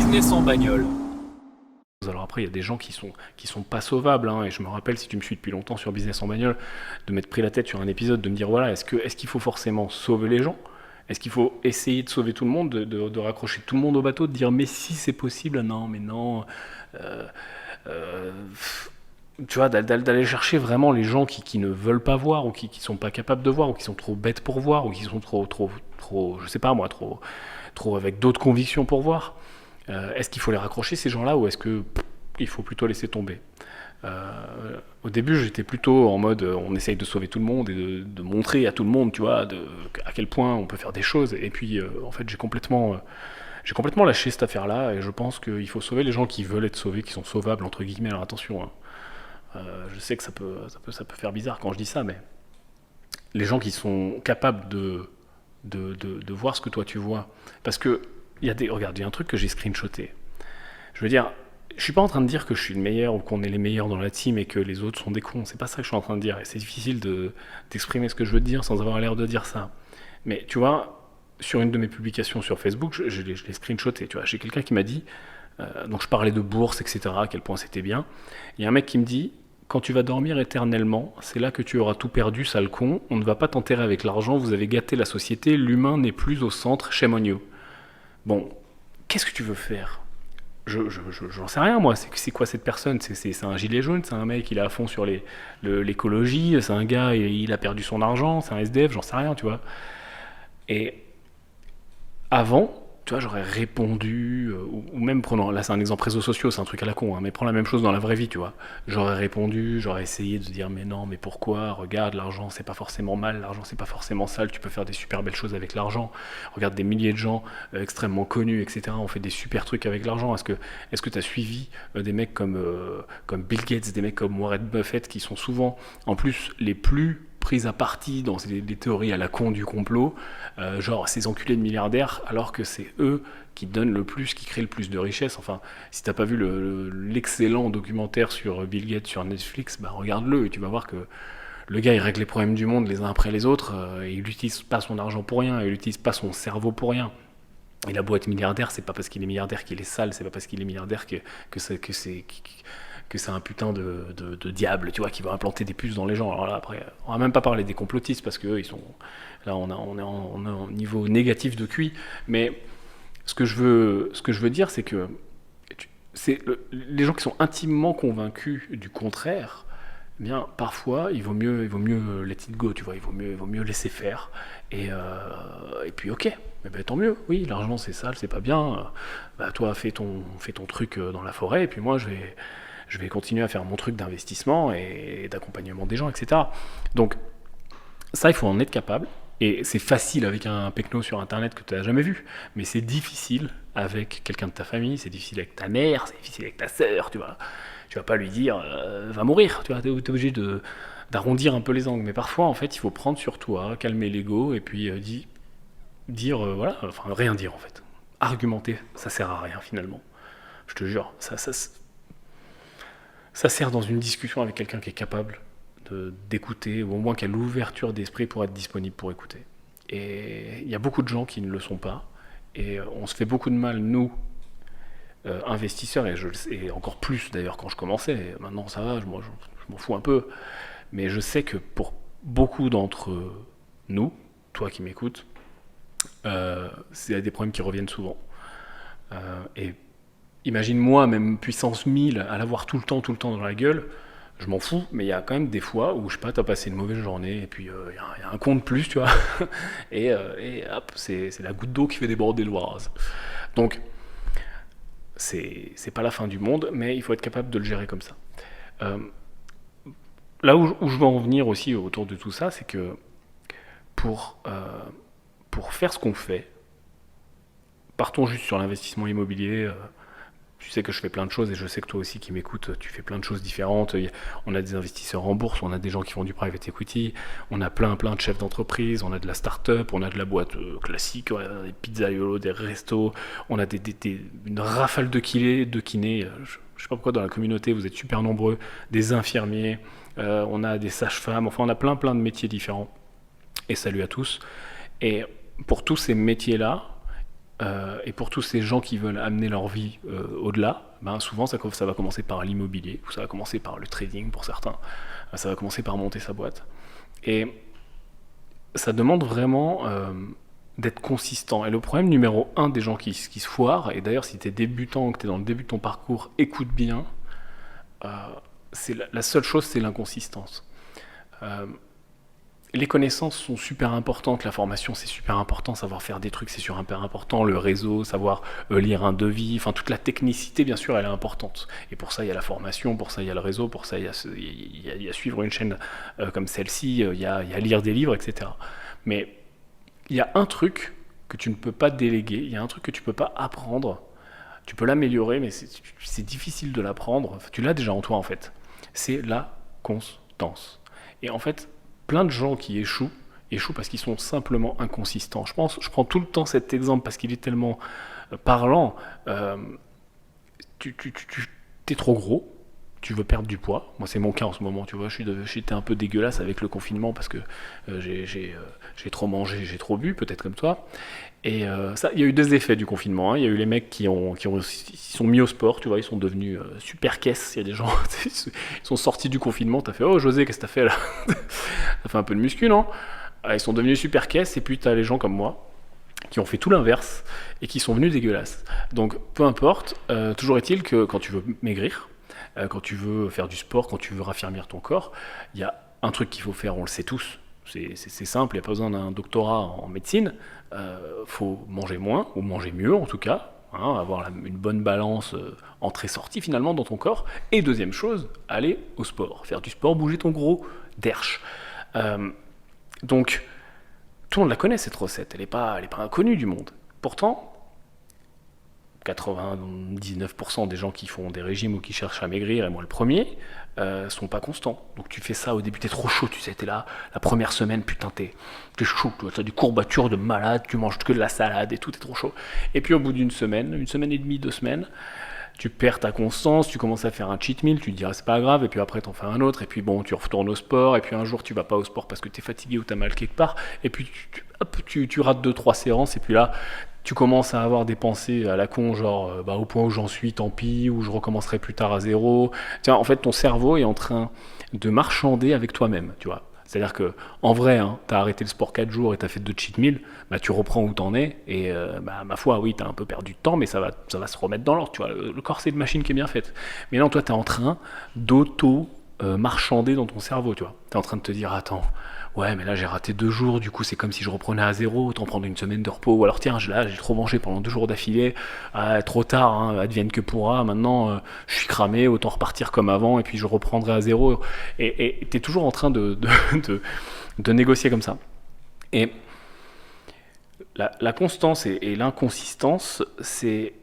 Business en bagnole. Alors après, il y a des gens qui sont pas sauvables, hein, et je me rappelle, si tu me suis depuis longtemps sur Business en bagnole, de m'être pris la tête sur un épisode, de me dire, voilà, est-ce qu'il faut forcément sauver les gens? Est-ce qu'il faut essayer de sauver tout le monde, de raccrocher tout le monde au bateau, de dire, mais si c'est possible, non, mais non, euh, euh, tu vois, d'aller chercher vraiment les gens qui ne veulent pas voir, ou qui sont pas capables de voir, ou qui sont trop bêtes pour voir, ou qui sont trop, je sais pas moi, trop avec d'autres convictions pour voir. Est-ce qu'il faut les raccrocher ces gens-là, ou est-ce que il faut plutôt laisser tomber? Au début, j'étais plutôt en mode on essaye de sauver tout le monde et de montrer à tout le monde, tu vois, à quel point on peut faire des choses. Et puis, en fait, j'ai complètement lâché cette affaire-là, et je pense qu'il faut sauver les gens qui veulent être sauvés, qui sont sauvables entre guillemets. Alors attention, hein. Je sais que ça peut faire bizarre quand je dis ça, mais les gens qui sont capables de voir ce que toi tu vois, parce que regarde, il y a un truc que j'ai screenshoté. Je veux dire, je suis pas en train de dire que je suis le meilleur ou qu'on est les meilleurs dans la team et que les autres sont des cons. C'est pas ça que je suis en train de dire. Et c'est difficile d'exprimer ce que je veux te dire sans avoir l'air de dire ça. Mais tu vois, sur une de mes publications sur Facebook, je l'ai screenshoté. Tu vois, j'ai quelqu'un qui m'a dit, donc je parlais de bourse, etc., à quel point c'était bien. Il y a un mec qui me dit, quand tu vas dormir éternellement, c'est là que tu auras tout perdu, sale con. On ne va pas t'enterrer avec l'argent, vous avez gâté la société, l'humain n'est plus au centre, shame on you. Bon, qu'est-ce que tu veux faire? J'en sais rien, moi. C'est quoi cette personne? C'est un gilet jaune? C'est un mec, il est à fond sur l'écologie? C'est un gars, il a perdu son argent? C'est un SDF? J'en sais rien, tu vois. Et avant, tu vois, j'aurais répondu, ou même prenant, là c'est un exemple réseaux sociaux, c'est un truc à la con, hein, mais prends la même chose dans la vraie vie, tu vois. J'aurais répondu, j'aurais essayé de dire, mais non, mais pourquoi? Regarde, l'argent c'est pas forcément mal, l'argent c'est pas forcément sale, tu peux faire des super belles choses avec l'argent. Regarde des milliers de gens extrêmement connus, etc. ont fait des super trucs avec l'argent. Est-ce que tu as suivi des mecs comme Bill Gates, des mecs comme Warren Buffett, qui sont souvent, en plus, les plus prise à partie dans les théories à la con du complot, genre ces enculés de milliardaires, alors que c'est eux qui donnent le plus, qui créent le plus de richesse. Enfin, si t'as pas vu l'excellent documentaire sur Bill Gates sur Netflix, bah regarde-le et tu vas voir que le gars il règle les problèmes du monde les uns après les autres, et il n'utilise pas son argent pour rien, il n'utilise pas son cerveau pour rien. Il a beau être milliardaire, c'est pas parce qu'il est milliardaire qu'il est sale, c'est pas parce qu'il est milliardaire que c'est un putain de diable, tu vois, qui va implanter des puces dans les gens. Alors là, après, on va même pas parler des complotistes parce que ils sont là, on est en niveau négatif de QI. Mais ce que je veux dire, c'est que les gens qui sont intimement convaincus du contraire. Eh bien, parfois, il vaut mieux let it go, tu vois, il vaut mieux laisser faire. Et puis, ok, eh ben, tant mieux. Oui, l'argent c'est sale, c'est pas bien. Bah, toi, fais ton truc dans la forêt, et puis moi, je vais continuer à faire mon truc d'investissement et d'accompagnement des gens, etc. Donc, ça, il faut en être capable. Et c'est facile avec un pecno sur internet que tu n'as jamais vu, mais c'est difficile avec quelqu'un de ta famille, c'est difficile avec ta mère, c'est difficile avec ta sœur, tu vois. Tu vas pas lui dire va mourir, tu vois, t'es obligé d'arrondir un peu les angles. Mais parfois, en fait, il faut prendre sur toi, calmer l'ego et puis dire, voilà, enfin rien dire en fait. Argumenter, ça sert à rien finalement. Je te jure, ça sert dans une discussion avec quelqu'un qui est capable d'écouter, ou au moins qui a l'ouverture d'esprit pour être disponible pour écouter. Et il y a beaucoup de gens qui ne le sont pas. Et on se fait beaucoup de mal, nous, investisseurs, et encore plus d'ailleurs quand je commençais. Maintenant, ça va, je m'en fous un peu. Mais je sais que pour beaucoup d'entre nous, toi qui m'écoutes, c'est des problèmes qui reviennent souvent. Et imagine-moi, même puissance 1000, à l'avoir tout le temps dans la gueule, je m'en fous, mais il y a quand même des fois où, je sais pas, t'as passé une mauvaise journée, et puis y a un con de plus, tu vois, et hop, c'est la goutte d'eau qui fait déborder le vase. Donc, c'est pas la fin du monde, mais il faut être capable de le gérer comme ça. Euh, Là où je veux en venir aussi autour de tout ça, c'est que pour, euh, pour faire ce qu'on fait, partons juste sur l'investissement immobilier. Tu sais que je fais plein de choses et je sais que toi aussi qui m'écoutes, tu fais plein de choses différentes. On a des investisseurs en bourse, on a des gens qui font du private equity, on a plein de chefs d'entreprise, on a de la start-up, on a de la boîte classique, on a des pizzaiolos, des restos, on a une rafale de kinés. Je sais pas pourquoi dans la communauté vous êtes super nombreux, des infirmiers, on a des sages-femmes, enfin on a plein de métiers différents. Et salut à tous. Et pour tous ces métiers-là, et pour tous ces gens qui veulent amener leur vie au-delà, ben souvent ça va commencer par l'immobilier, ou ça va commencer par le trading pour certains, ça va commencer par monter sa boîte. Et ça demande vraiment d'être consistant. Et le problème numéro un des gens qui se foirent, et d'ailleurs si tu es débutant, que tu es dans le début de ton parcours, écoute bien, euh, c'est la seule chose, c'est l'inconsistance. Euh, les connaissances sont super importantes, la formation c'est super important, savoir faire des trucs c'est super important, le réseau, savoir lire un devis, enfin toute la technicité bien sûr elle est importante. Et pour ça il y a la formation, pour ça il y a le réseau, pour ça il y a suivre une chaîne comme celle-ci, il y a lire des livres, etc. Mais il y a un truc que tu ne peux pas déléguer, il y a un truc que tu ne peux pas apprendre, tu peux l'améliorer mais c'est difficile de l'apprendre, enfin, tu l'as déjà en toi en fait, c'est la constance. Et en fait, plein de gens qui échouent parce qu'ils sont simplement inconsistants. Je prends tout le temps cet exemple parce qu'il est tellement parlant. Euh, t'es trop gros, tu veux perdre du poids. Moi, c'est mon cas en ce moment, tu vois. J'étais un peu dégueulasse avec le confinement parce que j'ai trop mangé, j'ai trop bu, peut-être comme toi. Et ça, il y a eu deux effets du confinement, hein. Il y a eu les mecs ils sont mis au sport, tu vois, ils sont devenus super caisses. Il y a des gens, ils sont sortis du confinement. T'as fait, oh José, qu'est-ce que t'as fait là? T'as fait un peu de muscu, non? Ils sont devenus super caisses. Et puis t'as les gens comme moi qui ont fait tout l'inverse et qui sont venus dégueulasses. Donc peu importe, toujours est-il que quand tu veux maigrir, quand tu veux faire du sport, quand tu veux raffermir ton corps, il y a un truc qu'il faut faire, on le sait tous, c'est simple, il n'y a pas besoin d'un doctorat en médecine, faut manger moins, ou manger mieux en tout cas, hein, avoir une bonne balance entrée-sortie finalement dans ton corps. Et deuxième chose, aller au sport, faire du sport, bouger ton gros derche. Euh, donc, tout le monde la connaît cette recette, elle n'est pas inconnue du monde. Pourtant, 99% des gens qui font des régimes ou qui cherchent à maigrir, et moi le premier, sont pas constants. Donc tu fais ça au début, t'es trop chaud, tu sais, t'es là, la première semaine, putain, t'es chaud, t'as des courbatures de malade, tu manges que de la salade et tout, t'es trop chaud. Et puis au bout d'une semaine et demie, 2 semaines, tu perds ta constance, tu commences à faire un cheat meal, tu te dis ah, c'est pas grave, et puis après t'en fais un autre, et puis bon, tu retournes au sport, et puis un jour tu vas pas au sport parce que t'es fatigué ou t'as mal quelque part, et puis tu rates 2-3 séances, et puis là, tu commences à avoir des pensées à la con, genre au point où j'en suis, tant pis, ou je recommencerai plus tard à zéro. Tiens, en fait, ton cerveau est en train de marchander avec toi-même, tu vois. C'est-à-dire que, en vrai, hein, t'as arrêté le sport 4 jours et t'as fait 2 cheat meals, bah, tu reprends où t'en es, et ma foi, oui, t'as un peu perdu de temps, mais ça va se remettre dans l'ordre, tu vois. Le corps, c'est une machine qui est bien faite. Mais non, toi, t'es en train marchander dans ton cerveau, tu vois. T'es en train de te dire, attends, ouais, mais là j'ai raté 2 jours, du coup c'est comme si je reprenais à zéro, autant prendre une semaine de repos. Ou alors tiens, là j'ai trop mangé pendant 2 jours d'affilée, trop tard, hein, advienne que pourra, maintenant je suis cramé, autant repartir comme avant et puis je reprendrai à zéro. Et t'es toujours en train de négocier comme ça. Et la constance et l'inconsistance, c'est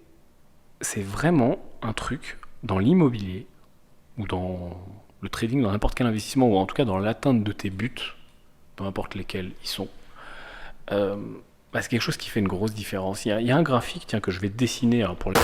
vraiment un truc dans l'immobilier ou dans le trading, dans n'importe quel investissement, ou en tout cas dans l'atteinte de tes buts, peu importe lesquels ils sont, c'est quelque chose qui fait une grosse différence. Il y a un graphique, tiens, que je vais dessiner alors pour les...